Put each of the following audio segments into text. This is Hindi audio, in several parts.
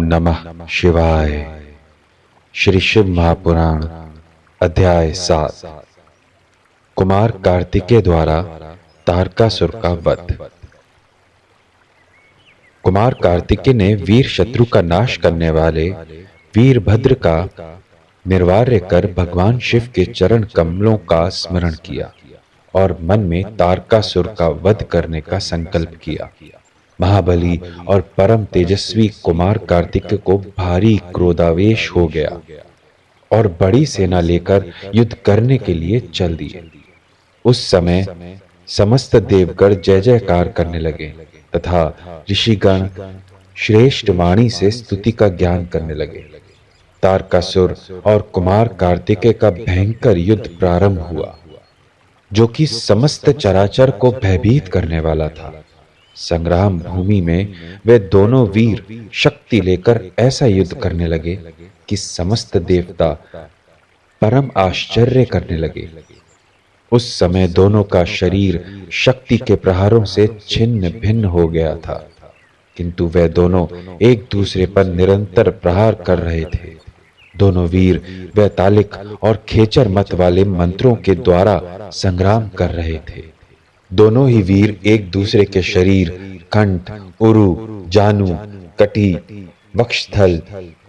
नमः शिवाय। श्री शिव महापुराण अध्याय 7। कुमार कार्तिकेय द्वारा तारकासुर का वध। कुमार कार्तिकेय ने वीर शत्रु का नाश करने वाले वीरभद्र का निर्वार्य कर भगवान शिव के चरण कमलों का स्मरण किया और मन में तारकासुर का वध करने का संकल्प किया। महाबली और परम तेजस्वी कुमार कार्तिकेय को भारी क्रोधावेश हो गया और बड़ी सेना लेकर युद्ध करने के लिए चल दिए। उस समय समस्त देवगण जय जयकार करने लगे तथा ऋषिगण श्रेष्ठ वाणी से स्तुति का ज्ञान करने लगे। तारकासुर और कुमार कार्तिकेय का भयंकर युद्ध प्रारंभ हुआ, जो कि समस्त चराचर को भयभीत करने वाला था। संग्राम भूमि में वे दोनों वीर शक्ति लेकर ऐसा युद्ध करने लगे कि समस्त देवता परम आश्चर्य करने लगे। उस समय दोनों का शरीर शक्ति के प्रहारों से छिन्न भिन्न हो गया था, किंतु वे दोनों एक दूसरे पर निरंतर प्रहार कर रहे थे। दोनों वीर वैतालिक और खेचर मत वाले मंत्रों के द्वारा संग्राम कर रहे थे। दोनों ही वीर एक दूसरे के शरीर, कंठ, उरु, जानु, कटी, वक्षस्थल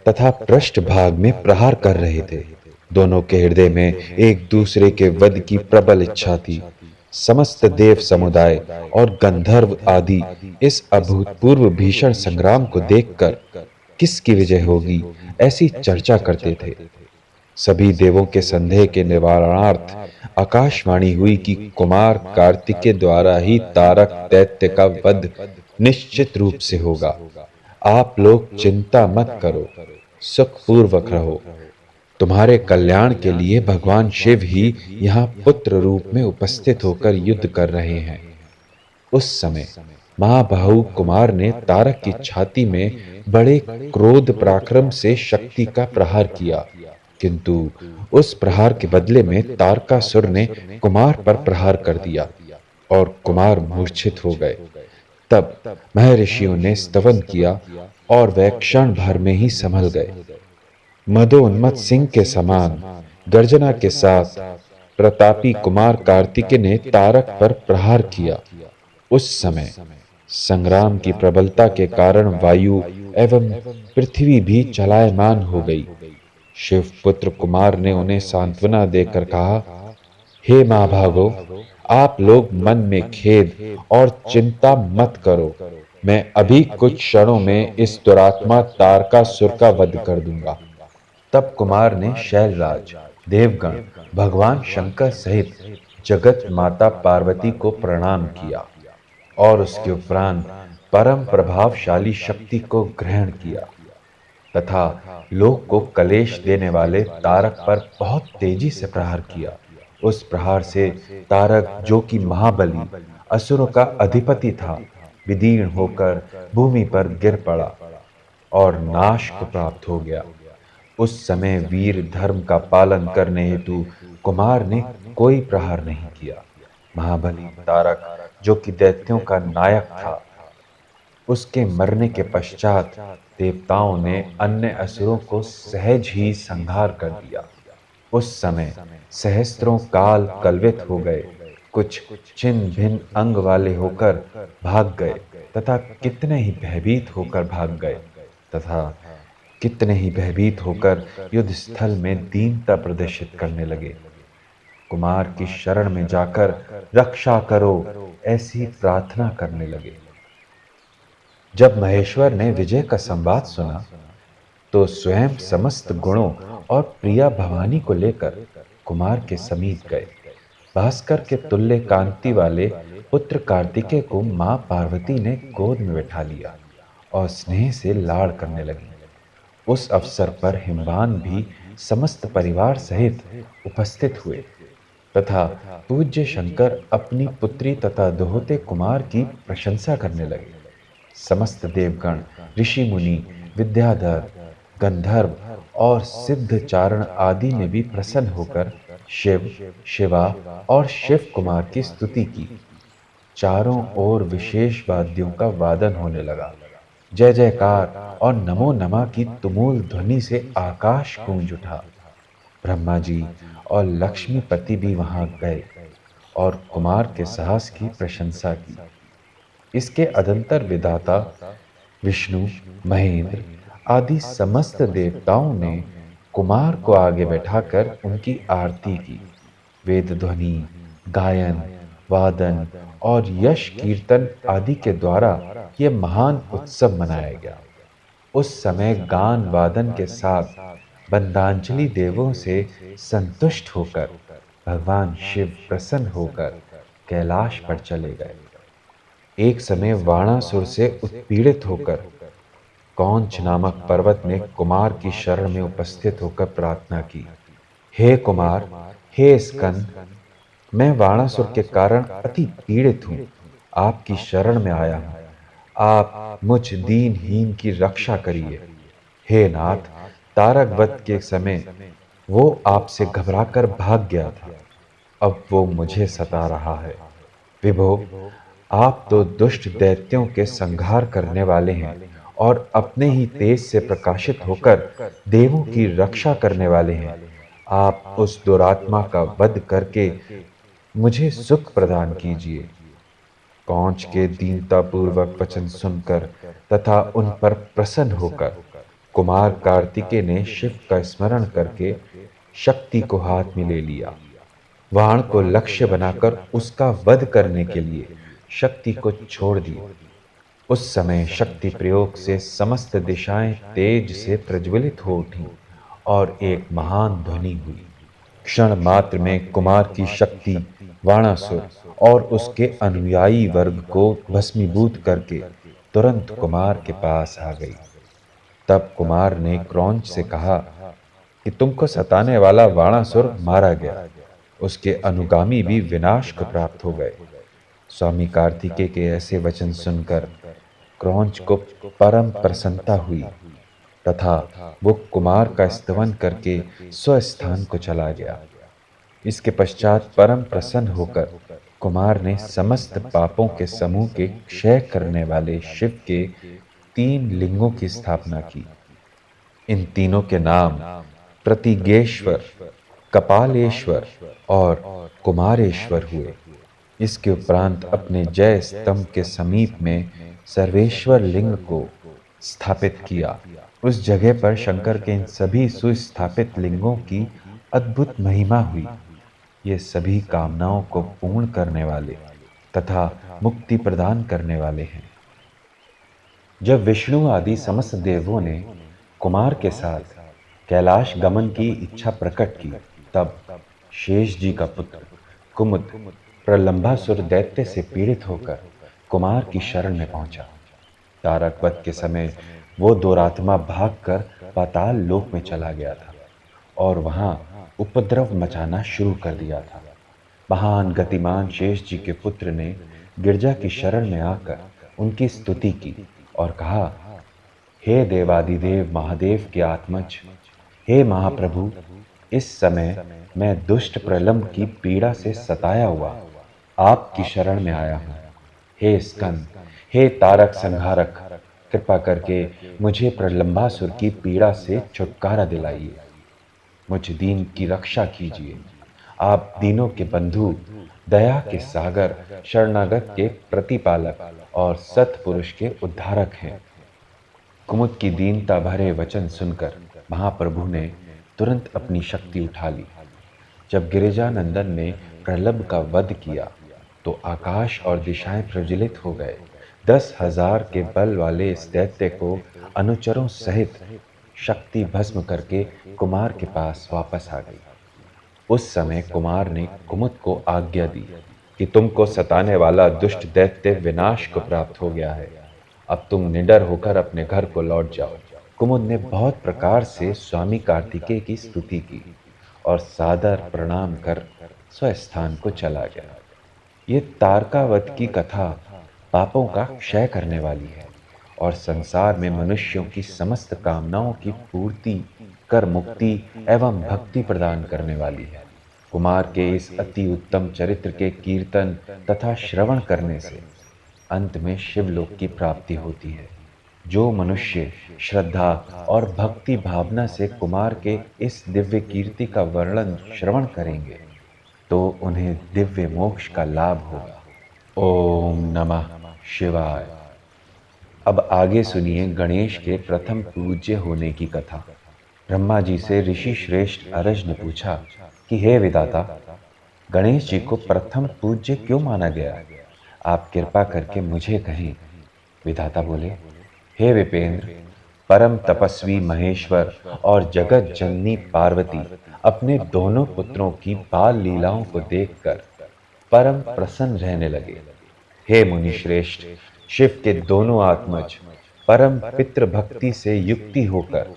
तथा पृष्ठ भाग में प्रहार कर रहे थे। दोनों के हृदय में एक दूसरे के वध की प्रबल इच्छा थी। समस्त देव समुदाय और गंधर्व आदि इस अभूतपूर्व भीषण संग्राम को देखकर किसकी विजय होगी ऐसी चर्चा करते थे। सभी देवों के संदेह के निवारणार्थ आकाशवाणी हुई कि कुमार कार्तिकेय द्वारा ही तारक दैत्य का वध निश्चित रूप से होगा। आप लोग चिंता मत करो, सुखपूर्वक रहो। तुम्हारे कल्याण के लिए भगवान शिव ही यहाँ पुत्र रूप में उपस्थित होकर युद्ध कर रहे हैं। उस समय महाबाहु कुमार ने तारक की छाती में बड़े क्रोध पराक्रम से शक्ति का प्रहार किया, किंतु उस प्रहार के बदले में तारकासुर ने कुमार पर प्रहार कर दिया और कुमार मूर्छित हो गए। तब महर्षियों ने स्तवन किया और वे क्षण भर में ही संभल गए। मदोन्मत्त सिंह के समान गर्जना के साथ प्रतापी कुमार कार्तिकेय ने तारक पर प्रहार किया। उस समय संग्राम की प्रबलता के कारण वायु एवं पृथ्वी भी चलायमान हो गई। शिवपुत्र कुमार ने उन्हें सांत्वना देकर कहा, हे महाभागो, आप लोग मन में खेद और चिंता मत करो। मैं अभी कुछ क्षणों में इस दुरात्मा तारकासुर का वध कर दूंगा। तब कुमार ने शैलराज, देवगण, भगवान शंकर सहित जगत माता पार्वती को प्रणाम किया और उसके उपरांत परम प्रभावशाली शक्ति को ग्रहण किया तथा लोक को कलेश देने वाले तारक पर बहुत तेजी से प्रहार किया। उस प्रहार से तारक, जो कि महाबली असुरों का अधिपति था, विदीर्ण होकर भूमि पर गिर पड़ा और नाश को प्राप्त हो गया। उस समय वीर धर्म का पालन करने हेतु कुमार ने कोई प्रहार नहीं किया। महाबली तारक, जो कि दैत्यों का नायक था, उसके मरने के पश्चात देवताओं ने अन्य असुरों को सहज ही संहार कर दिया। उस समय सहस्त्रों काल कलवित हो गए, कुछ छिन्न भिन्न अंग वाले होकर भाग गए तथा कितने ही भयभीत होकर भाग गए तथा कितने ही भयभीत होकर युद्ध स्थल में दीनता प्रदर्शित करने लगे। कुमार की शरण में जाकर रक्षा करो ऐसी प्रार्थना करने लगे। जब महेश्वर ने विजय का संवाद सुना तो स्वयं समस्त गुणों और प्रिया भवानी को लेकर कुमार के समीप गए। भास्कर के तुल्य कांति वाले पुत्र कार्तिकेय को मां पार्वती ने गोद में बैठा लिया और स्नेह से लाड़ करने लगी। उस अवसर पर हिमवान भी समस्त परिवार सहित उपस्थित हुए तथा पूज्य शंकर अपनी पुत्री तथा दोहते कुमार की प्रशंसा करने लगे। समस्त देवगण, ऋषि मुनि, विद्याधर, गंधर्व और सिद्ध चारण आदि ने भी प्रसन्न होकर शिव, शिवा और शिव कुमार की स्तुति की। चारों ओर विशेष वाद्यों का वादन होने लगा। जय जयकार और नमो नमः की तुमुल ध्वनि से आकाश गूंज उठा। ब्रह्मा जी और लक्ष्मीपति भी वहां गए और कुमार के साहस की प्रशंसा की। इसके अदंतर विधाता विष्णु, महेंद्र आदि समस्त देवताओं ने कुमार को आगे बैठाकर उनकी आरती की। वेद ध्वनि, गायन, वादन और यश कीर्तन आदि के द्वारा यह महान उत्सव मनाया गया। उस समय गान वादन के साथ बंदांजलि देवों से संतुष्ट होकर भगवान शिव प्रसन्न होकर कैलाश पर चले गए। एक समय वाणासुर से उत्पीड़ित होकर कौंच नामक पर्वत ने कुमार की शरण में उपस्थित होकर प्रार्थना की। हे कुमार, हे स्कंद, मैं वाणासुर के कारण अति पीड़ित हूं। आपकी शरण में आया हूं। आप मुझ दीनहीन की रक्षा करिए। हे नाथ, तारक वध के समय वो आपसे घबराकर भाग गया था। अब वो मुझे सता रहा है। विभो, आप तो दुष्ट दैत्यों के संहार करने वाले हैं और अपने ही तेज से प्रकाशित होकर देवों की रक्षा करने वाले हैं। आप उस दुरात्मा का वध करके मुझे सुख प्रदान कीजिए। कौंच के दीनतापूर्वक वचन सुनकर तथा उन पर प्रसन्न होकर कुमार कार्तिकेय ने शिव का स्मरण करके शक्ति को हाथ में ले लिया। बाण को लक्ष्य बनाकर उसका वध करने के लिए शक्ति को छोड़ दिया। उस समय शक्ति प्रयोग से समस्त दिशाएं तेज से प्रज्वलित हो उठी और एक महान ध्वनि हुई। क्षण मात्र में कुमार की शक्ति वाणासुर और उसके अनुयायी वर्ग को भस्मीभूत करके तुरंत कुमार के पास आ गई। तब कुमार ने क्रौंच से कहा कि तुमको सताने वाला वाणासुर मारा गया। उसके अनुगामी भी विनाश को प्राप्त हो गए। स्वामी कार्तिकेय के ऐसे वचन सुनकर क्रौंच को परम प्रसन्नता हुई तथा वो कुमार का स्तवन करके स्वस्थान को चला गया। इसके पश्चात परम प्रसन्न होकर कुमार ने समस्त पापों के समूह के क्षय करने वाले शिव के 3 लिंगों की स्थापना की। इन तीनों के नाम प्रतिगेश्वर, कपालेश्वर और कुमारेश्वर हुए। इसके उपरांत अपने जय स्तंभ के समीप में सर्वेश्वर लिंग को स्थापित किया। उस जगह पर शंकर के इन सभी सुस्थापित लिंगों की अद्भुत महिमा हुई। ये सभी कामनाओं को पूर्ण करने वाले तथा मुक्ति प्रदान करने वाले हैं। जब विष्णु आदि समस्त देवों ने कुमार के साथ कैलाश गमन की इच्छा प्रकट की, तब शेष जी का पुत्र कुमुद प्रलंबासुर दैत्य से पीड़ित होकर कुमार की शरण में पहुंचा। तारक वध के समय वो दुरात्मा भागकर पाताल लोक में चला गया था और वहां उपद्रव मचाना शुरू कर दिया था। महान गतिमान शेष जी के पुत्र ने गिरजा की शरण में आकर उनकी स्तुति की और कहा, हे देवादिदेव महादेव के आत्मज, हे महाप्रभु, इस समय मैं दुष्ट प्रलंब की पीड़ा से सताया हुआ आपकी शरण में आया हूं। हे स्कंद, हे तारक संहारक, कृपा करके मुझे प्रलंबासुर की पीड़ा से छुटकारा दिलाइए। मुझ दीन की रक्षा कीजिए। आप दीनों के बंधु, दया के सागर, शरणागत के प्रतिपालक और सत्पुरुष के उद्धारक हैं। कुमुद की दीनता भरे वचन सुनकर महाप्रभु ने तुरंत अपनी शक्ति उठा ली। जब गिरिजानंदन ने प्रलंब का वध किया तो आकाश और दिशाएं प्रज्वलित हो गए। 10,000 के बल वाले इस दैत्य को अनुचरों सहित शक्ति भस्म करके कुमार के पास वापस आ गई। उस समय कुमार ने कुमुद को आज्ञा दी कि तुमको सताने वाला दुष्ट दैत्य विनाश को प्राप्त हो गया है। अब तुम निडर होकर अपने घर को लौट जाओ। कुमुद ने बहुत प्रकार से स्वामी कार्तिकेय की स्तुति की और सादर प्रणाम कर स्वस्थान को चला गया। ये तारकावत की कथा पापों का क्षय करने वाली है और संसार में मनुष्यों की समस्त कामनाओं की पूर्ति कर मुक्ति एवं भक्ति प्रदान करने वाली है। कुमार के इस अति उत्तम चरित्र के कीर्तन तथा श्रवण करने से अंत में शिवलोक की प्राप्ति होती है। जो मनुष्य श्रद्धा और भक्ति भावना से कुमार के इस दिव्य कीर्ति का वर्णन श्रवण करेंगे तो उन्हें दिव्य मोक्ष का लाभ होगा। ओम नमः शिवाय। अब आगे सुनिए गणेश के प्रथम पूज्य होने की कथा। ब्रह्मा जी से ऋषि श्रेष्ठ अरज ने पूछा कि हे विधाता, गणेश जी को प्रथम पूज्य क्यों माना गया? आप कृपा करके मुझे कहें। विधाता बोले, हे विपेंद्र, परम तपस्वी महेश्वर और जगत जननी पार्वती अपने दोनों पुत्रों की बाल लीलाओं को देखकर परम प्रसन्न रहने लगे। हे मुनि श्रेष्ठ, शिव के दोनों आत्मज परम पितृ भक्ति से युक्ति होकर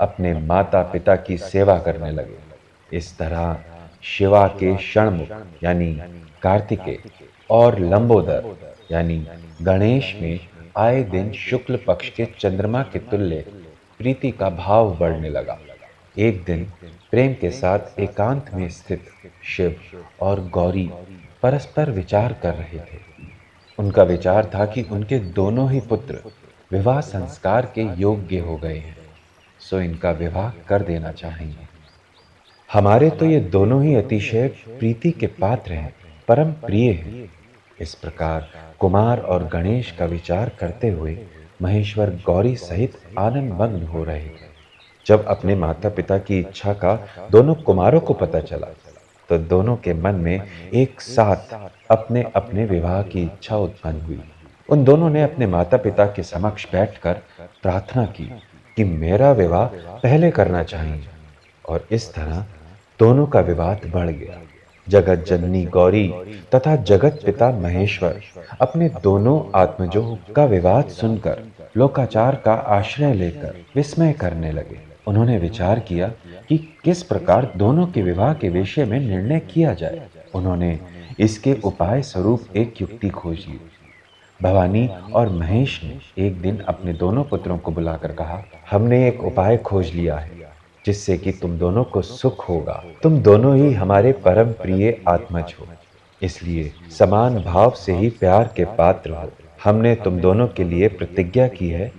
अपने माता पिता की सेवा करने लगे। इस तरह शिवा के षणमुख यानी कार्तिकेय और लंबोदर यानी गणेश में आए दिन शुक्ल पक्ष के चंद्रमा के तुल्य प्रीति का भाव बढ़ने लगा। एक दिन प्रेम के साथ एकांत में स्थित शिव और गौरी परस्पर विचार कर रहे थे। उनका विचार था कि उनके दोनों ही पुत्र विवाह संस्कार के योग्य हो गए हैं, सो इनका विवाह कर देना चाहिए। हमारे तो ये दोनों ही अतिशय प्रीति के पात्र हैं, परम प्रिय हैं। इस प्रकार कुमार और गणेश का विचार करते हुए महेश्वर गौरी सहित आनंद मग्न हो रहे थे। जब अपने माता पिता की इच्छा का दोनों कुमारों को पता चला तो दोनों के मन में एक साथ अपने अपने विवाह की इच्छा उत्पन्न हुई। उन दोनों ने अपने माता पिता के समक्ष बैठकर प्रार्थना की कि मेरा विवाह पहले करना चाहिए, और इस तरह दोनों का विवाद बढ़ गया। जगत जननी गौरी तथा जगत पिता महेश्वर अपने दोनों आत्मजों का विवाद सुनकर लोकाचार का आश्रय लेकर विस्मय करने लगे। उन्होंने विचार किया कि किस प्रकार दोनों के विवाह के विषय में निर्णय किया जाए। उन्होंने इसके उपाय स्वरूप एक युक्ति खोज ली। भवानी और महेश ने एक दिन अपने दोनों पुत्रों को बुलाकर कहा, हमने एक उपाय खोज लिया है जिससे कि तुम दोनों को सुख होगा। तुम दोनों ही हमारे परम प्रिय आत्मज हो, इसलिए समान भाव से ही प्यार के पात्र हो। हमने तुम दोनों के लिए प्रतिज्ञा की है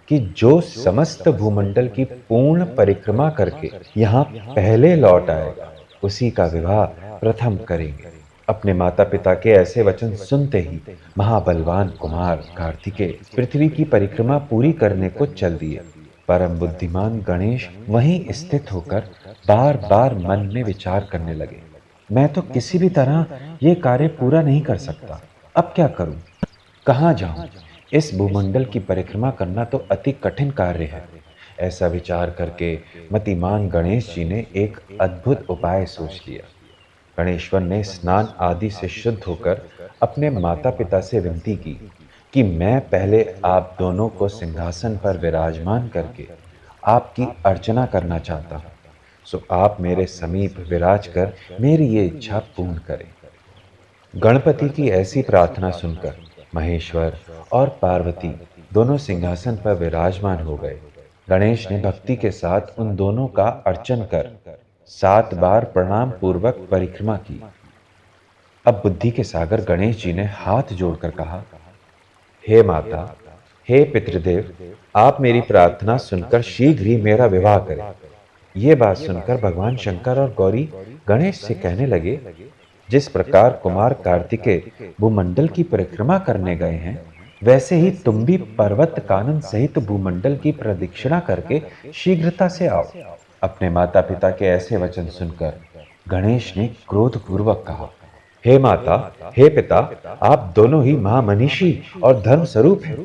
कि जो समस्त भूमंडल की पूर्ण परिक्रमा करके यहाँ पहले लौट आएगा उसी का विवाह प्रथम करेंगे। अपने माता पिता के ऐसे वचन सुनते ही महाबलवान कुमार कार्तिकेय पृथ्वी की परिक्रमा पूरी करने को चल दिए। परम बुद्धिमान गणेश वहीं स्थित होकर बार बार मन में विचार करने लगे, मैं तो किसी भी तरह ये कार्य पूरा नहीं कर सकता। अब क्या करूं? कहां जाऊं? इस भूमंडल की परिक्रमा करना तो अति कठिन कार्य है। ऐसा विचार करके मतिमान गणेश जी ने एक अद्भुत उपाय सोच लिया। गणेश्वर ने स्नान आदि से शुद्ध होकर अपने माता पिता से विनती की कि मैं पहले आप दोनों को सिंहासन पर विराजमान करके आपकी अर्चना करना चाहता हूँ, सो आप मेरे समीप विराज कर मेरी ये इच्छा पूर्ण करें। गणपति की ऐसी प्रार्थना सुनकर महेश्वर और पार्वती दोनों सिंहासन पर विराजमान हो गए। गणेश ने भक्ति के साथ उन दोनों का अर्चन कर 7 बार प्रणाम पूर्वक परिक्रमा की। अब बुद्धि के सागर गणेश जी ने हाथ जोड़कर कहा, हे माता, हे पितृदेव, आप मेरी प्रार्थना सुनकर शीघ्र ही मेरा विवाह करें। ये बात सुनकर भगवान शंकर और गौरी गणेश से कहने लगे, जिस प्रकार कुमार कार्तिकेय भूमंडल की परिक्रमा करने गए हैं, वैसे ही तुम भी पर्वत कानन सहित भूमंडल की प्रदक्षिणा करके शीघ्रता से आओ। अपने माता पिता के ऐसे वचन सुनकर गणेश ने क्रोधपूर्वक कहा, हे माता, हे पिता, आप दोनों ही महामनीषी और धर्म स्वरूप हैं।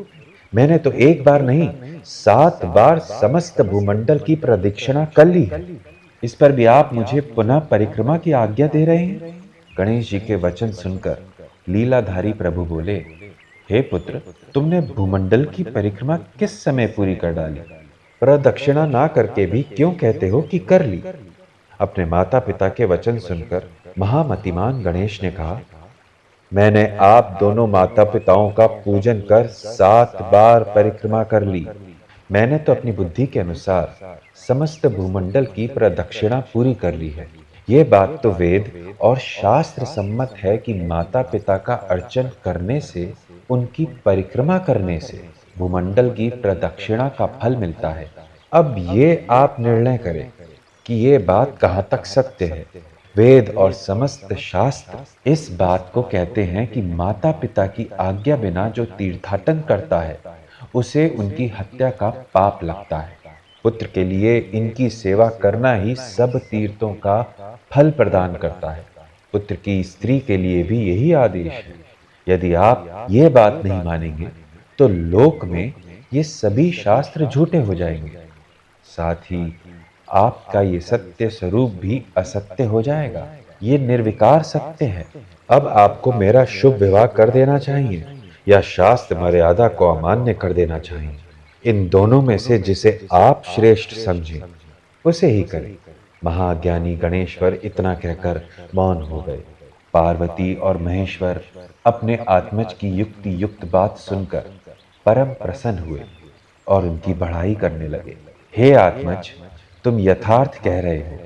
मैंने तो एक बार नहीं 7 बार समस्त भूमंडल की प्रदक्षिणा कर ली है। इस पर भी आप मुझे पुनः परिक्रमा की आज्ञा दे रहे हैं। गणेश जी के वचन सुनकर लीलाधारी प्रभु बोले, हे पुत्र, तुमने भूमंडल की परिक्रमा किस समय पूरी कर डाली? प्रदक्षिणा ना करके भी क्यों कहते हो कि कर ली? अपने माता पिता के वचन सुनकर महामतिमान गणेश ने कहा, मैंने आप दोनों माता पिताओं का पूजन कर 7 बार परिक्रमा कर ली। मैंने तो अपनी बुद्धि के अनुसार समस्त भूमंडल की प्रदक्षिणा पूरी कर ली है। ये बात तो वेद और शास्त्र सम्मत है कि माता पिता का अर्चन करने से, उनकी परिक्रमा करने से भूमंडल की प्रदक्षिणा का फल मिलता है। अब ये आप निर्णय करें कि ये बात कहाँ तक सत्य है। वेद और समस्त शास्त्र इस बात को कहते हैं कि माता पिता की आज्ञा बिना जो तीर्थाटन करता है उसे उनकी हत्या का पाप लगता है। पुत्र के लिए इनकी सेवा करना ही सब तीर्थों का फल प्रदान करता है। पुत्र की स्त्री के लिए भी यही आदेश है। यदि आप ये बात नहीं मानेंगे तो लोक में ये सभी शास्त्र झूठे हो जाएंगे। साथ ही आपका ये सत्य स्वरूप भी असत्य हो जाएगा। ये निर्विकार सत्य है। अब आपको मेरा शुभ विवाह कर देना चाहिए या शास्त्र मर्यादा को अमान्य कर देना चाहिए। इन दोनों में से जिसे आप श्रेष्ठ समझें उसे ही करें। महाज्ञानी गणेश्वर इतना कहकर मौन हो गए। पार्वती और महेश्वर अपने आत्मज की युक्ति युक्त बात सुनकर परम प्रसन्न हुए और उनकी बढ़ाई करने लगे। हे आत्मज, तुम यथार्थ कह रहे हो।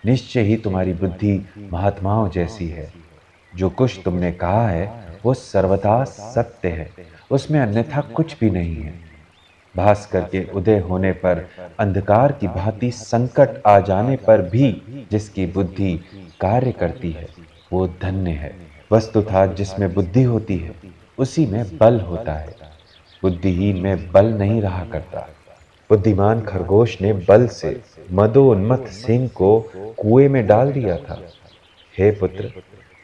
निश्चय ही तुम्हारी बुद्धि महात्माओं जैसी है। जो कुछ तुमने कहा है वो सर्वथा सत्य है, उसमें अन्यथा कुछ भी नहीं है। भास्कर के उदय होने पर अंधकार की भांति संकट आ जाने पर भी जिसकी बुद्धि कार्य करती है वो धन्य है। वस्तुतः जिसमें बुद्धि होती है उसी में बल होता है। बुद्धिहीन में बल नहीं रहा करता। बुद्धिमान खरगोश ने बल से मदोन्मत्त सिंह को कुएं में डाल दिया था। हे पुत्र,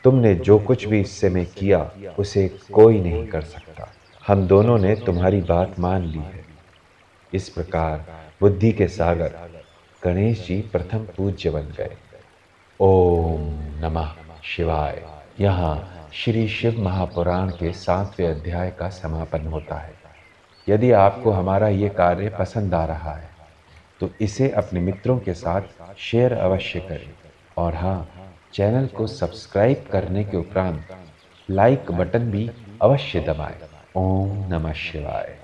तुमने जो कुछ भी इस समय किया उसे कोई नहीं कर सकता। हम दोनों ने तुम्हारी बात मान ली है। इस प्रकार बुद्धि के सागर गणेश जी प्रथम पूज्य बन गए। ओम नमः शिवाय। यहाँ श्री शिव महापुराण के 7वें अध्याय का समापन होता है। यदि आपको हमारा ये कार्य पसंद आ रहा है तो इसे अपने मित्रों के साथ शेयर अवश्य करें और हाँ, चैनल को सब्सक्राइब करने के उपरांत लाइक बटन भी अवश्य दबाएं। ओम नमः शिवाय।